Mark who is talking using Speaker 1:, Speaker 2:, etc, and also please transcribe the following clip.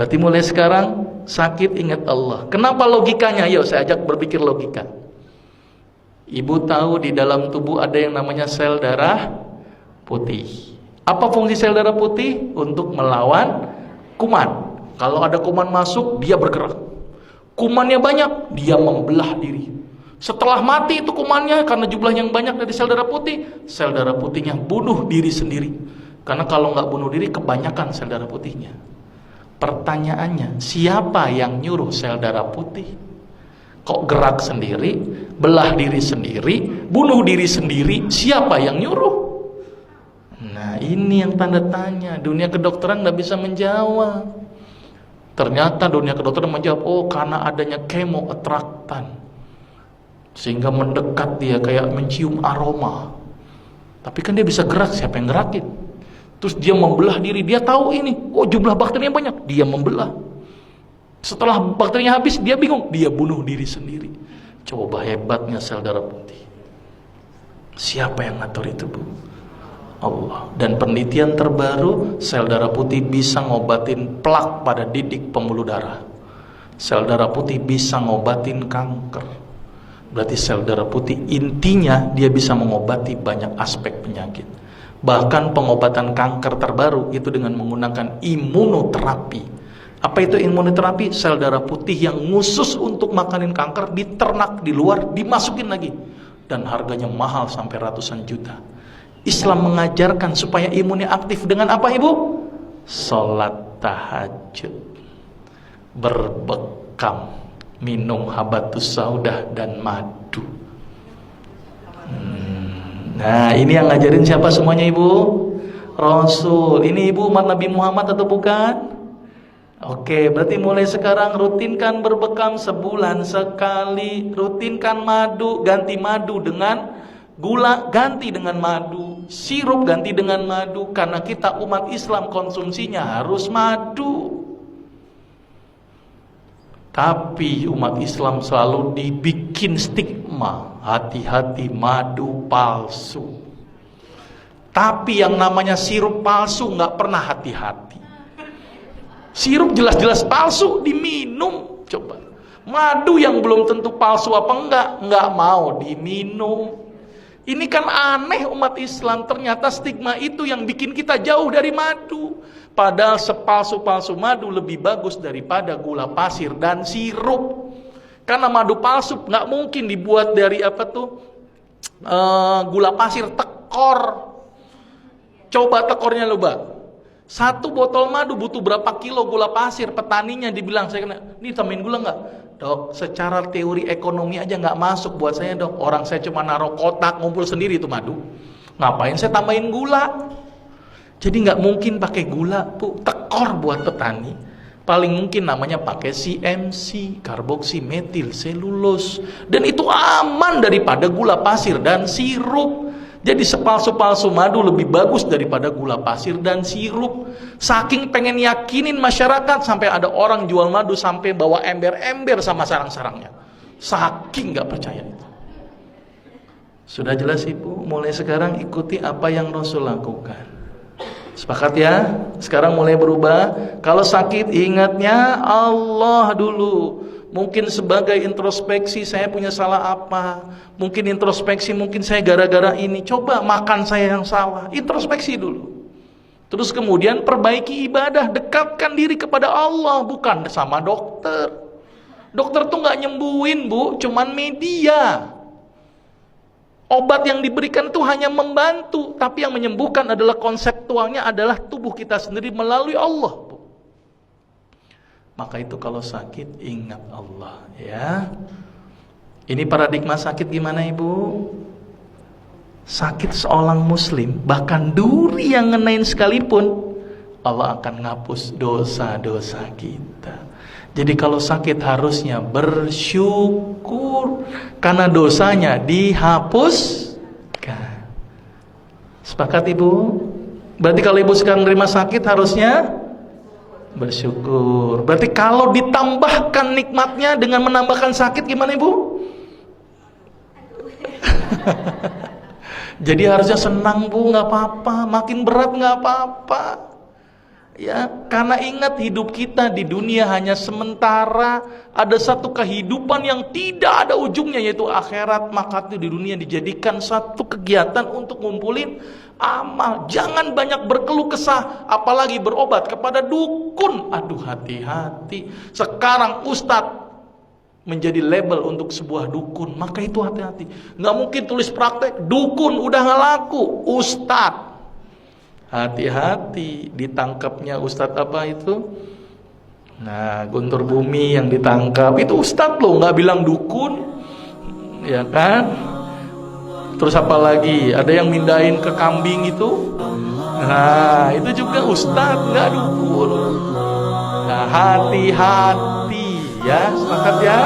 Speaker 1: Berarti mulai sekarang sakit ingat Allah. Kenapa logikanya? Yuk saya ajak berpikir logika. Ibu tahu di dalam tubuh ada yang namanya sel darah putih. Apa fungsi sel darah putih? Untuk melawan kuman. Kalau ada kuman masuk, dia bergerak. Kumannya banyak, dia membelah diri. Setelah mati itu kumannya, karena jumlahnya yang banyak dari sel darah putihnya bunuh diri sendiri. Karena kalau nggak bunuh diri, kebanyakan sel darah putihnya. Pertanyaannya, siapa yang nyuruh sel darah putih? Kok gerak sendiri, belah diri sendiri, bunuh diri sendiri, siapa yang nyuruh? Nah ini yang tanda tanya. Dunia kedokteran nggak bisa menjawab. Ternyata dunia kedokteran menjawab, oh karena adanya kemoatraktan, sehingga mendekat dia kayak mencium aroma. Tapi kan dia bisa gerak, siapa yang gerakin? Terus dia membelah diri, dia tahu ini, oh jumlah bakterinya banyak, dia membelah. Setelah bakterinya habis, dia bingung, dia bunuh diri sendiri. Coba hebatnya sel darah putih. Siapa yang ngatur itu, Bu? Allah. Dan penelitian terbaru, sel darah putih bisa ngobatin plak pada didik pembuluh darah. Sel darah putih bisa ngobatin kanker. Berarti sel darah putih intinya dia bisa mengobati banyak aspek penyakit. Bahkan pengobatan kanker terbaru itu dengan menggunakan imunoterapi. Apa itu imunoterapi? Sel darah putih yang khusus untuk makanin kanker diternak di luar, dimasukin lagi. Dan harganya mahal sampai ratusan juta. Islam mengajarkan supaya imunnya aktif dengan apa, Ibu? Sholat tahajud, berbekam, minum habatus saudah dan madu. Nah ini yang ngajarin siapa semuanya, Ibu? Rasul. Ini Ibu umat Nabi Muhammad atau bukan? Oke, berarti mulai sekarang rutinkan berbekam sebulan sekali. Rutinkan madu, ganti madu dengan gula, ganti dengan madu. Sirup ganti dengan madu. Karena kita umat Islam konsumsinya harus madu. Tapi umat Islam selalu dibikin stigma, hati-hati madu palsu. Tapi yang namanya sirup palsu nggak pernah hati-hati. Sirup jelas-jelas palsu diminum, coba. Madu yang belum tentu palsu apa nggak mau diminum. Ini kan aneh umat Islam, ternyata stigma itu yang bikin kita jauh dari madu. Padahal sepalsu-palsu madu lebih bagus daripada gula pasir dan sirup. Karena madu palsu nggak mungkin dibuat dari gula pasir, tekor. Coba tekornya lupa. Satu botol madu butuh berapa kilo gula pasir? Petaninya dibilang, saya kena, ini tambahin gula nggak? Dok, secara teori ekonomi aja nggak masuk buat saya, dok. Orang saya cuma naruh kotak, ngumpul sendiri itu madu. Ngapain saya tambahin gula? Jadi nggak mungkin pakai gula, Bu. Tekor buat petani. Paling mungkin namanya pakai CMC, karboksimetil selulose. Dan itu aman daripada gula pasir dan sirup. Jadi sepalsu-palsu madu lebih bagus daripada gula pasir dan sirup. Saking pengen yakinin masyarakat, sampai ada orang jual madu sampai bawa ember-ember sama sarang-sarangnya. Saking nggak percaya itu. Sudah jelas, Ibu? Mulai sekarang ikuti apa yang Rasul lakukan. Sepakat ya? Sekarang mulai berubah. Kalau sakit ingatnya Allah dulu. Mungkin sebagai introspeksi, saya punya salah apa? Mungkin introspeksi, mungkin saya gara-gara ini. Coba makan saya yang salah. Introspeksi dulu. Terus kemudian perbaiki ibadah, dekatkan diri kepada Allah, bukan sama dokter. Dokter tuh nggak nyembuhin, Bu, cuman media. Obat yang diberikan itu hanya membantu, tapi yang menyembuhkan adalah konseptualnya adalah tubuh kita sendiri melalui Allah. Maka itu kalau sakit ingat Allah ya. Ini paradigma sakit gimana, Ibu? Sakit seorang muslim, bahkan duri yang ngenain sekalipun, Allah akan ngapus dosa-dosa kita. Jadi kalau sakit harusnya bersyukur karena dosanya dihapuskan. Sepakat, Ibu? Berarti kalau Ibu sekarang nerima sakit harusnya bersyukur. Berarti kalau ditambahkan nikmatnya dengan menambahkan sakit gimana, Ibu? Jadi harusnya senang, Bu, nggak apa-apa. Makin berat nggak apa-apa. Ya, karena ingat hidup kita di dunia hanya sementara, ada satu kehidupan yang tidak ada ujungnya yaitu akhirat, maka itu di dunia dijadikan satu kegiatan untuk ngumpulin amal. Jangan banyak berkeluh kesah, apalagi berobat kepada dukun. Aduh, hati-hati. Sekarang ustadz menjadi label untuk sebuah dukun, maka itu hati-hati. Nggak mungkin tulis praktek dukun udah nggak laku, ustadz. Hati-hati ditangkapnya ustadz apa itu? Nah, Guntur Bumi yang ditangkap itu ustadz loh, nggak bilang dukun, ya kan? Terus apa lagi? Ada yang mindahin ke kambing itu? Nah, itu juga ustadz, nggak dukun. Nah, hati-hati ya, sepakat ya.